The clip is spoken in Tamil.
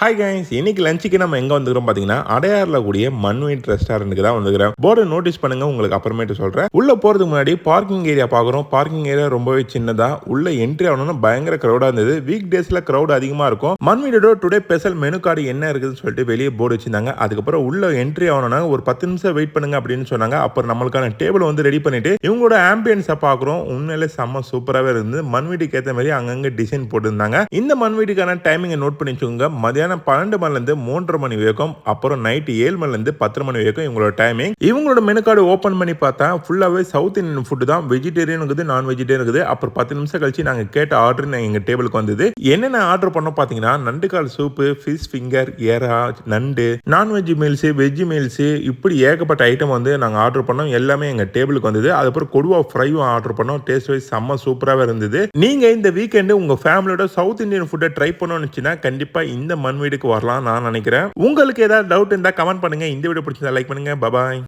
ஹாய் கைஸ், இன்னைக்கு லஞ்சுக்கு நம்ம எங்க வந்துக்கிறோம் பாத்தீங்கன்னா அடையாறுல கூடிய மண்வீட் ரெஸ்டாரண்ட்டுக்கு தான் வந்துக்கிறேன். போர்டு நோட்டீஸ் பண்ணுங்க, உங்களுக்கு அப்புறமேட்டு சொல்றேன். உள்ள போறதுக்கு முன்னாடி பார்க்கிங் ஏரியா பாக்குறோம். பார்க்கிங் ஏரியா ரொம்பவே சின்னதா, உள்ள என்ட்ரி ஆகணும்னா பயங்கர கிரௌடா இருந்தது. வீக் டேஸ்ல கிரௌட் அதிகமா இருக்கும். மண்வீடோட டுடே ஸ்பெஷல் மெனு கார்டு என்ன இருக்குதுன்னு சொல்லிட்டு வெளியே போர்டு வச்சிருந்தாங்க. அதுக்கப்புறம் உள்ள என்ட்ரி ஆகணும்னா ஒரு 10 நிமிஷம் வெயிட் பண்ணுங்க அப்படின்னு சொன்னாங்க. அப்புறம் நம்மளுக்கான டேபிள் வந்து ரெடி பண்ணிட்டு இவங்களோட ஆம்பியன்ஸை பாக்குறோம். உண்மையிலே செம்ம சூப்பராகவே இருந்தது. மண்வீட்டுக்கு ஏற்ற மாதிரி அங்கங்க டிசைன் போட்டுருந்தாங்க. இந்த மண்வீட்டுக்கான டைமிங்கை நோட் பண்ணி வச்சுக்கோங்க. மதியானம் 12 மணிலேருந்து 3:30 மணி வரைக்கும், அப்புறம் நைட்டு 7 மணிலேருந்து 10 மணி வரைக்கும் இவங்களோட டைமிங். இவங்களோட மெனு கார்டு ஓப்பன் பண்ணி பார்த்தா ஃபுல்லாகவே சவுத் இந்தியன் ஃபுட்டு தான். வெஜிடேரியன் இருக்குது, நான் வெஜிடேரியன் இருக்குது. அப்புறம் 10 நிமிஷம் கழிச்சு நாங்கள் கேட்ட ஆர்டர் எங்கள் டேபிளுக்கு வந்தது. என்னென்ன ஆர்டர் பண்ணோம் பார்த்தீங்கன்னா, நண்டுக்கால் சூப்பு, ஃபிஷ் ஃபிங்கர், எறா, நண்டு, நான்வெஜ் மீல்ஸு, வெஜ் மீல்ஸு, இப்படி ஏகப்பட்ட ஐட்டம் வந்து நாங்கள் ஆர்டர் பண்ணோம். எல்லாமே எங்கள் டேபிளுக்கு வந்தது. அதுக்கப்புறம் கொடுவா ஃப்ரையும் ஆர்டர் பண்ணோம். டேஸ்ட் வைஸ் செம்ம சூப்பராகவே இருந்தது. நீங்கள் இந்த வீக்கெண்டு உங்கள் ஃபேமிலியோட சவுத் இந்தியன் ஃபுட்டை ட்ரை பண்ணணும்னுச்சுன்னா கண்டிப்பாக இந்த மண் வீடுக்கு வரலாம் நான் நினைக்கிறேன். உங்களுக்கு ஏதாவது டவுட் இருந்தா கமெண்ட் பண்ணுங்க. இந்த வீடியோ பிடிச்சதா லைக் பண்ணுங்க. பாய்.